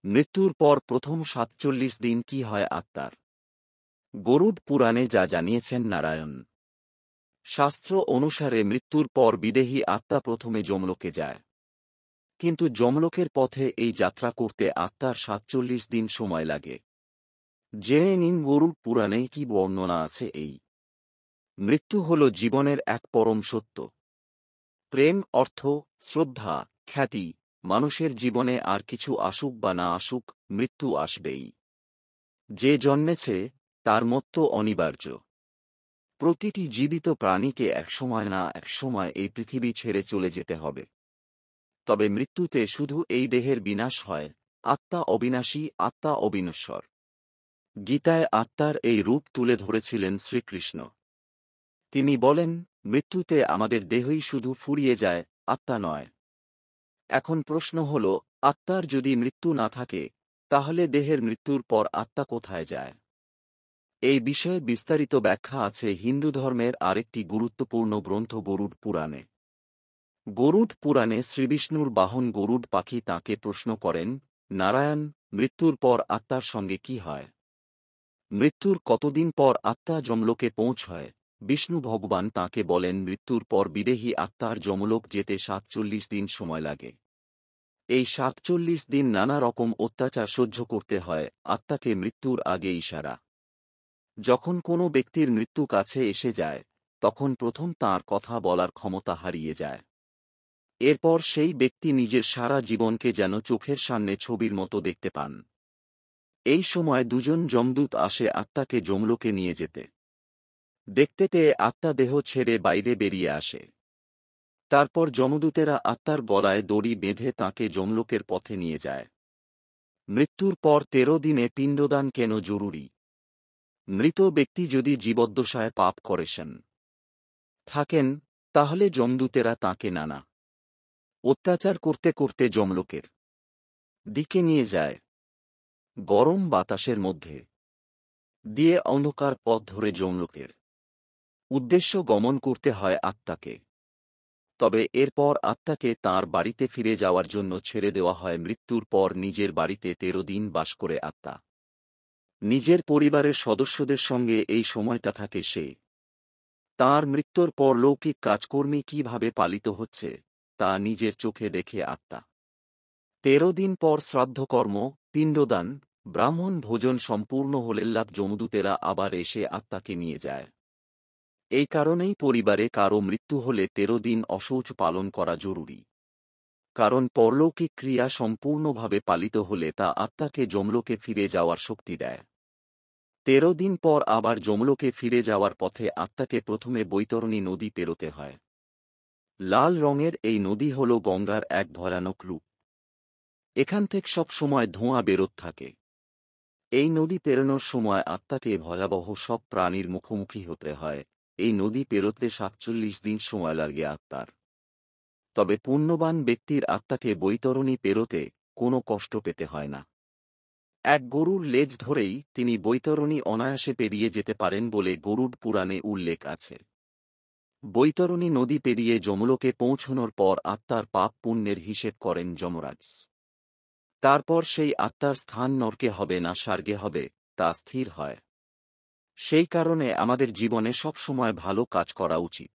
মৃত্যুর পর প্রথম ৪৭ দিন কি হয় আত্মার? গরুড পুরাণে যা জানিয়েছেন নারায়ণ। শাস্ত্র অনুসারে মৃত্যুর পর বিদেহী আত্মা প্রথমে যমলোকে যায়। কিন্তু যমলোকের পথে এই যাত্রা করতে আত্মার ৪৭ দিন সময় লাগে। জেনে নিন গরুড পুরাণে কি বর্ণনা আছে এই। মৃত্যু হল জীবনের এক পরম সত্য। প্রেম, অর্থ, শ্রদ্ধা, খ্যাতি, মানুষের জীবনে আর কিছু আসুক বা না আসুক, মৃত্যু আসবেই। যে জন্মেছে তার মৃত্যু অনিবার্য। প্রতিটি জীবিত প্রাণীকে একসময় না একসময় এই পৃথিবী ছেড়ে চলে যেতে হবে। তবে মৃত্যুতে শুধু এই দেহের বিনাশ হয়, আত্মা অবিনাশী, আত্মা অবিনশ্বর। গীতায় আত্মার এই রূপ তুলে ধরেছিলেন শ্রীকৃষ্ণ। তিনি বলেন, মৃত্যুতে আমাদের দেহই শুধু ফুরিয়ে যায়, আত্মা নয়। এখন প্রশ্ন হল, আত্মার যদি মৃত্যু না থাকে, তাহলে দেহের মৃত্যুর পর আত্মা কোথায় যায়? এই বিষয়ে বিস্তারিত ব্যাখ্যা আছে হিন্দু ধর্মের আরেকটি গুরুত্বপূর্ণ গ্রন্থ গরুড পুরাণে। গরুড পুরাণে শ্রীবিষ্ণুর বাহন গরুড পাখি তাঁকে প্রশ্ন করেন, নারায়ণ, মৃত্যুর পর আত্মার সঙ্গে কি হয়? মৃত্যুর কতদিন পর আত্মা যমলোকে পৌঁছয়? বিষ্ণু ভগবান তাঁকে বলেন, মৃত্যুর পর বিদেহী আত্মার যমলোক যেতে ৪৭ দিন সময় লাগে। এই ৪৭ দিন নানা রকম অত্যাচার সহ্য করতে হয় আত্মাকে মৃত্যুর আগে। ইশারা। যখন কোনো ব্যক্তির মৃত্যু কাছে এসে যায়, তখন প্রথম তাঁর কথা বলার ক্ষমতা হারিয়ে যায়। এরপর সেই ব্যক্তি নিজের সারা জীবনকে যেন চোখের সামনে ছবির মতো দেখতে পান। এই সময় দুজন যমদূত আসে আত্মাকে যমলোকে নিয়ে যেতে। দেখতে পেয়ে আত্মা দেহ ছেড়ে বাইরে বেরিয়ে আসে। তারপর যমদূতেরা আত্মার গলায় দড়ি বেঁধে তাঁকে যমলোকের পথে নিয়ে যায়। মৃত্যুর পর ১৩ দিনে পিণ্ডদান কেন জরুরি? মৃত ব্যক্তি যদি জীবদ্দশায় পাপ করেছেন থাকেন, তাহলে যমদূতেরা তাঁকে নানা অত্যাচার করতে করতে যমলোকের দিকে নিয়ে যায়। গরম বাতাসের মধ্যে দিয়ে অন্ধকার পথ ধরে যমলোকের উদ্দেশ্য গমন করতে হয় আত্মাকে। তবে এরপর আত্মাকে তাঁর বাড়িতে ফিরে যাওয়ার জন্য ছেড়ে দেওয়া হয়। মৃত্যুর পর নিজের বাড়িতে ১৩ দিন বাস করে আত্মা নিজের পরিবারের সদস্যদের সঙ্গে এই সময়টা থাকে সে। তাঁর মৃত্যুর পর লৌকিক কাজকর্মী কিভাবে পালিত হচ্ছে তা নিজের চোখে দেখে আত্মা ১৩ দিন পর শ্রাদ্ধকর্ম, পিণ্ডদান, ব্রাহ্মণ ভোজন সম্পূর্ণ হলে যমদূতেরা আবার এসে আত্মাকে নিয়ে যায়। এই কারণেই পরিবারে কারও মৃত্যু হলে ১৩ দিন অশৌচ পালন করা জরুরি। কারণ পরলৌকিক ক্রিয়া সম্পূর্ণভাবে পালিত হলে তা আত্মাকে যমলোকে ফিরে যাওয়ার শক্তি দেয়। ১৩ দিন পর আবার যমলোকে ফিরে যাওয়ার পথে আত্মাকে প্রথমে বৈতরণী নদী পেরোতে হয়। লাল রঙের এই নদী হল গঙ্গার এক ভয়ানক রূপ। এখান থেকে সব সময় ধোঁয়া বেরোত থাকে। এই নদী পেরোনোর সময় আত্মাকে ভয়াবহ সব প্রাণীর মুখোমুখি হতে হয়। এই নদী পেরোতে ৪৭ দিন সময় লাগে আত্মার। তবে পুণ্যবান ব্যক্তির আত্মাকে বৈতরণী পেরোতে কোনো কষ্ট পেতে হয় না। এক গরুর লেজ ধরেই তিনি বৈতরণী অনায়াসে পেরিয়ে যেতে পারেন বলে গরুড পুরাণে উল্লেখ আছে। বৈতরণী নদী পেরিয়ে যমলোকে পৌঁছনোর পর আত্মার পাপ পুণ্যের হিসেব করেন যমরাজ। তারপর সেই আত্মার স্থান নরকে হবে না স্বর্গে হবে, তা স্থির হয়। সেই কারণে আমাদের জীবনে সবসময় ভালো কাজ করা উচিত।